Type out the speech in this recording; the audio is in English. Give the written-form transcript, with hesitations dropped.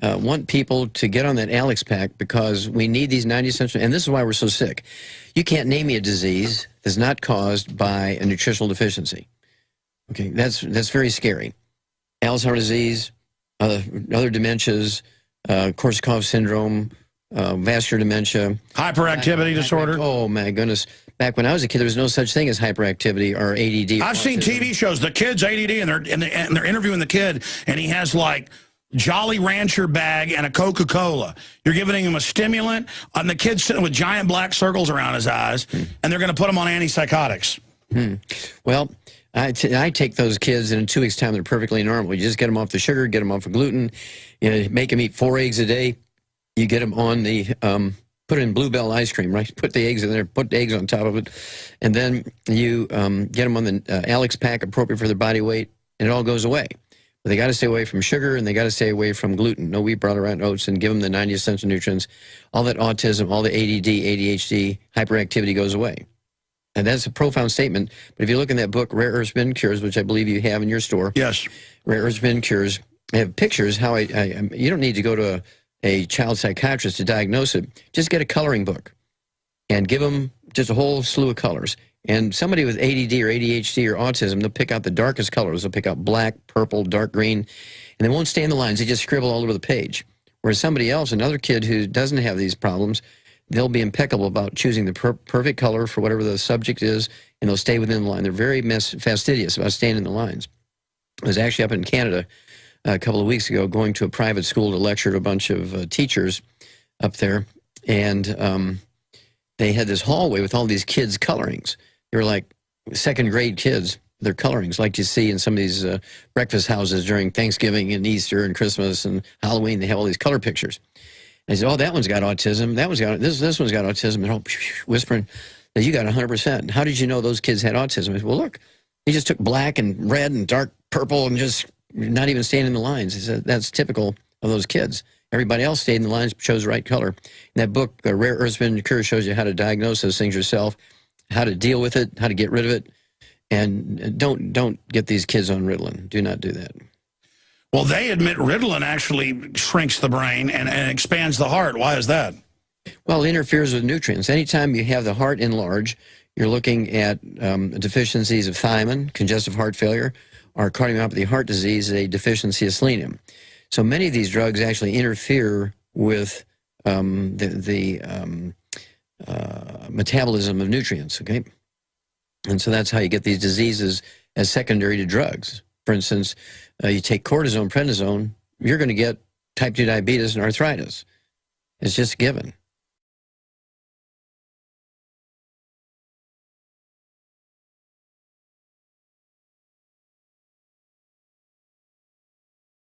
want people to get on that Alex pack because we need these 90 essential, and this is why we're so sick. You can't name me a disease that's not caused by a nutritional deficiency. Okay, that's very scary. Alzheimer's disease, other dementias, Korsakoff syndrome, vascular dementia. Hyperactivity disorder. Oh, my goodness. Back when I was a kid, there was no such thing as hyperactivity or ADD. I've seen TV shows, the kid's ADD, and they're interviewing the kid, and he has, like, Jolly Rancher bag and a Coca-Cola. You're giving him a stimulant, and the kid's sitting with giant black circles around his eyes, and they're going to put him on antipsychotics. Well, I take those kids, and in 2 weeks' time, they're perfectly normal. You just get them off the sugar, get them off the gluten, you know, make them eat 4 eggs a day. You get them on the, put in Bluebell ice cream, right? Put the eggs in there, put the eggs on top of it, and then you get them on the Alex pack appropriate for their body weight, and it all goes away. But they got to stay away from sugar, and they got to stay away from gluten. No wheat, brought around oats, and give them the 90 essential nutrients. All that autism, all the ADD, ADHD, hyperactivity goes away. And that's a profound statement. But if you look in that book, Rare Earths Forbidden Cures, which I believe you have in your store. Yes. Rare Earths Forbidden Cures. I have pictures how you don't need to go to a child psychiatrist to diagnose it. Just get a coloring book and give them just a whole slew of colors. And somebody with ADD or ADHD or autism, they'll pick out the darkest colors. They'll pick out black, purple, dark green, and they won't stay in the lines. They just scribble all over the page. Whereas somebody else, another kid who doesn't have these problems, they'll be impeccable about choosing the perfect color for whatever the subject is, and they'll stay within the line. They're very fastidious about staying in the lines. I was actually up in Canada a couple of weeks ago going to a private school to lecture to a bunch of teachers up there, and they had this hallway with all these kids' colorings. They were like second-grade kids, their colorings, like you see in some of these breakfast houses during Thanksgiving and Easter and Christmas and Halloween. They have all these color pictures. And I said, oh, that one's got autism. That one's got, this one's got autism. And all whispering that you got 100%. How did you know those kids had autism? I said, well, look, he just took black and red and dark purple and just not even staying in the lines. He said, that's typical of those kids. Everybody else stayed in the lines, chose the right color. In that book, Rare Earths Forbidden Cures, shows you how to diagnose those things yourself, how to deal with it, how to get rid of it. And don't get these kids on Ritalin. Do not do that. Well, they admit Ritalin actually shrinks the brain and expands the heart. Why is that? Well, it interferes with nutrients. Anytime you have the heart enlarged, you're looking at deficiencies of thiamine, congestive heart failure, or cardiomyopathy heart disease, a deficiency of selenium. So many of these drugs actually interfere with the metabolism of nutrients, okay? And so that's how you get these diseases as secondary to drugs. For instance, you take cortisone, prednisone, you're going to get type 2 diabetes and arthritis. It's just given.